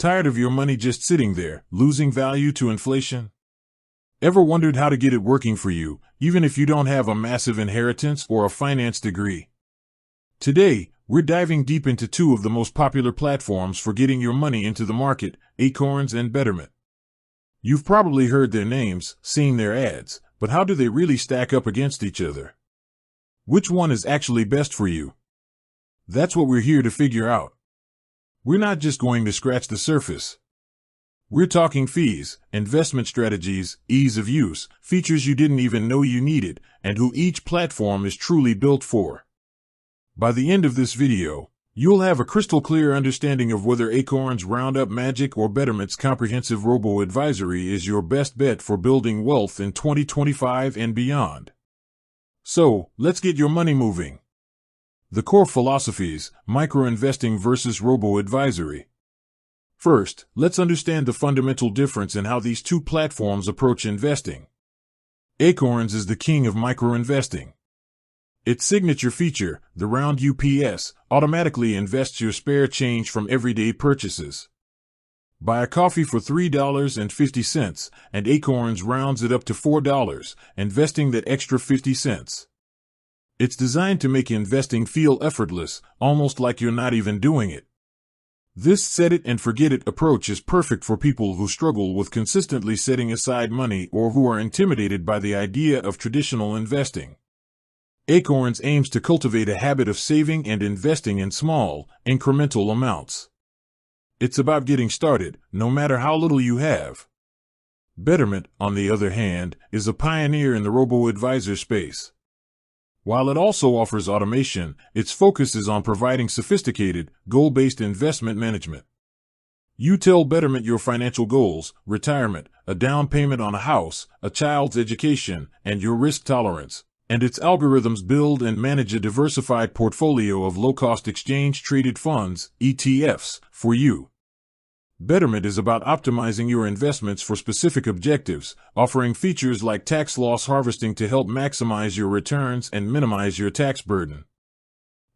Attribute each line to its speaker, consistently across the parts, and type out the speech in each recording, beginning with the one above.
Speaker 1: Tired of your money just sitting there, losing value to inflation? Ever wondered how to get it working for you, even if you don't have a massive inheritance or a finance degree? Today, we're diving deep into two of the most popular platforms for getting your money into the market, Acorns and Betterment. You've probably heard their names, seen their ads, but how do they really stack up against each other? Which one is actually best for you? That's what we're here to figure out. We're not just going to scratch the surface. We're talking fees, investment strategies, ease of use, features you didn't even know you needed, and who each platform is truly built for. By the end of this video, you'll have a crystal clear understanding of whether Acorns' Roundup Magic or Betterment's comprehensive robo-advisory is your best bet for building wealth in 2025 and beyond. So, let's get your money moving. The core philosophies, micro-investing versus robo-advisory. First, let's understand the fundamental difference in how these two platforms approach investing. Acorns is the king of micro-investing. Its signature feature, the Round UPS, automatically invests your spare change from everyday purchases. Buy a coffee for $3.50, and Acorns rounds it up to $4, investing that extra 50 cents. It's designed to make investing feel effortless, almost like you're not even doing it. This set-it-and-forget-it approach is perfect for people who struggle with consistently setting aside money or who are intimidated by the idea of traditional investing. Acorns aims to cultivate a habit of saving and investing in small, incremental amounts. It's about getting started, no matter how little you have. Betterment, on the other hand, is a pioneer in the robo-advisor space. While it also offers automation, its focus is on providing sophisticated, goal-based investment management. You tell Betterment your financial goals, retirement, a down payment on a house, a child's education, and your risk tolerance, and its algorithms build and manage a diversified portfolio of low-cost exchange-traded funds, ETFs, for you. Betterment is about optimizing your investments for specific objectives, offering features like tax loss harvesting to help maximize your returns and minimize your tax burden.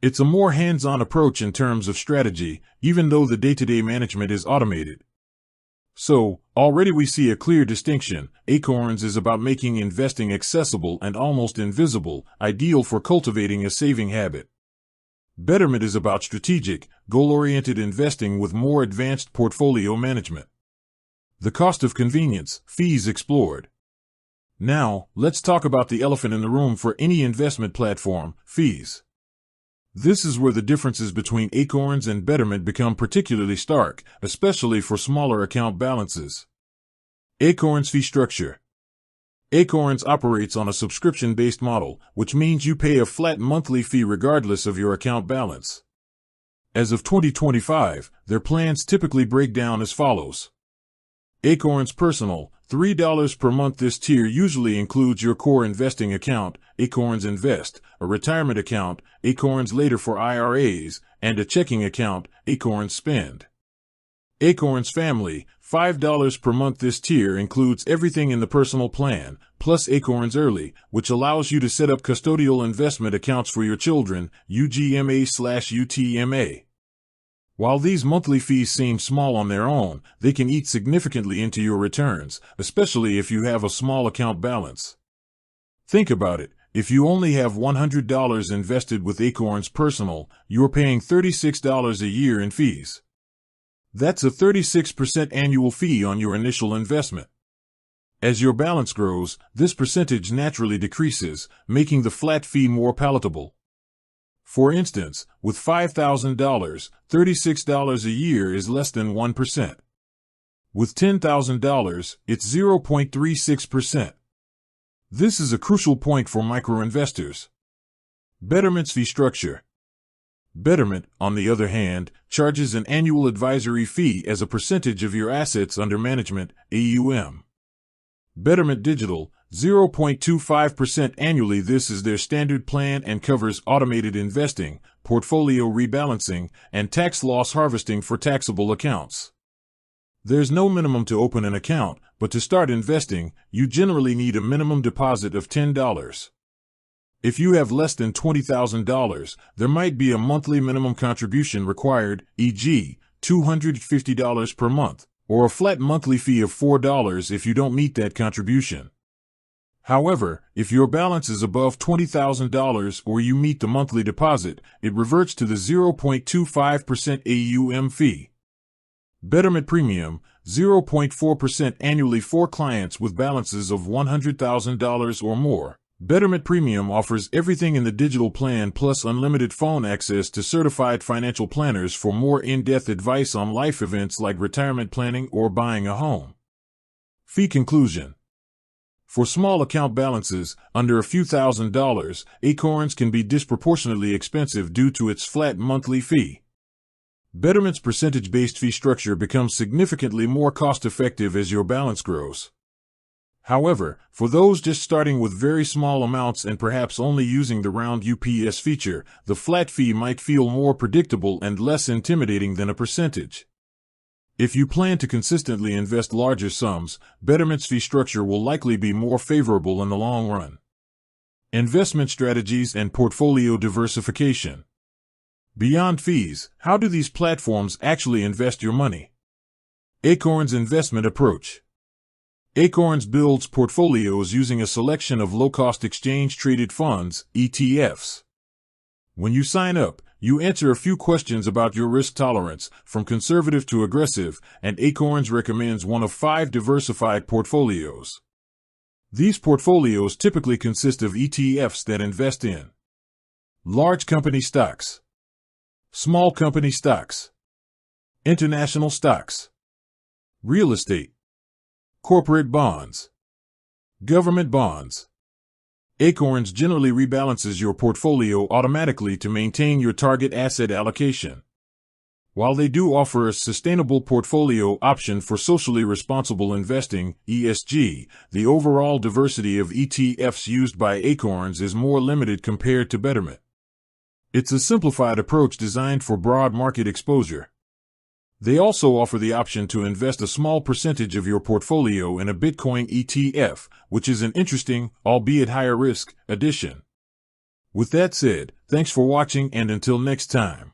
Speaker 1: It's a more hands-on approach in terms of strategy, even though the day-to-day management is automated. So, already we see a clear distinction. Acorns is about making investing accessible and almost invisible, ideal for cultivating a saving habit. Betterment is about strategic, goal-oriented investing with more advanced portfolio management. The cost of convenience, fees explored. Now, let's talk about the elephant in the room for any investment platform, fees. This is where the differences between Acorns and Betterment become particularly stark, especially for smaller account balances. Acorns fee structure. Acorns operates on a subscription-based model, which means you pay a flat monthly fee regardless of your account balance. As of 2025, their plans typically break down as follows. Acorns Personal, $3 per month. This tier usually includes your core investing account, Acorns Invest, a retirement account, Acorns Later for IRAs, and a checking account, Acorns Spend. Acorns Family, $5 per month. This tier includes everything in the personal plan, plus Acorns Early, which allows you to set up custodial investment accounts for your children, UGMA/UTMA. While these monthly fees seem small on their own, they can eat significantly into your returns, especially if you have a small account balance. Think about it. If you only have $100 invested with Acorns Personal, you're paying $36 a year in fees. That's a 36% annual fee on your initial investment. As your balance grows, this percentage naturally decreases, making the flat fee more palatable. For instance, with $5,000, $36 a year is less than 1%. With $10,000, it's 0.36%. This is a crucial point for micro-investors. Betterment's fee structure. Betterment, on the other hand, charges an annual advisory fee as a percentage of your assets under management, AUM. Betterment Digital, 0.25% annually. This is their standard plan and covers automated investing, portfolio rebalancing, and tax loss harvesting for taxable accounts. There's no minimum to open an account, but to start investing, you generally need a minimum deposit of $10. If you have less than $20,000, there might be a monthly minimum contribution required, e.g., $250 per month, or a flat monthly fee of $4 if you don't meet that contribution. However, if your balance is above $20,000 or you meet the monthly deposit, it reverts to the 0.25% AUM fee. Betterment Premium, 0.4% annually for clients with balances of $100,000 or more. Betterment Premium offers everything in the digital plan plus unlimited phone access to certified financial planners for more in-depth advice on life events like retirement planning or buying a home. Fee conclusion. For small account balances, under a few $1,000s, Acorns can be disproportionately expensive due to its flat monthly fee. Betterment's percentage-based fee structure becomes significantly more cost-effective as your balance grows. However, for those just starting with very small amounts and perhaps only using the roundups feature, the flat fee might feel more predictable and less intimidating than a percentage. If you plan to consistently invest larger sums, Betterment's fee structure will likely be more favorable in the long run. Investment strategies and portfolio diversification. Beyond fees, how do these platforms actually invest your money? Acorns investment approach. Acorns builds portfolios using a selection of low-cost exchange-traded funds, ETFs. When you sign up, you answer a few questions about your risk tolerance, from conservative to aggressive, and Acorns recommends one of 5 diversified portfolios. These portfolios typically consist of ETFs that invest in large company stocks, small company stocks, international stocks, real estate, corporate bonds, government bonds. Acorns generally rebalances your portfolio automatically to maintain your target asset allocation. While they do offer a sustainable portfolio option for socially responsible investing, ESG, the overall diversity of ETFs used by Acorns is more limited compared to Betterment. It's a simplified approach designed for broad market exposure. They also offer the option to invest a small percentage of your portfolio in a Bitcoin ETF, which is an interesting, albeit higher risk, addition. With that said, thanks for watching and until next time.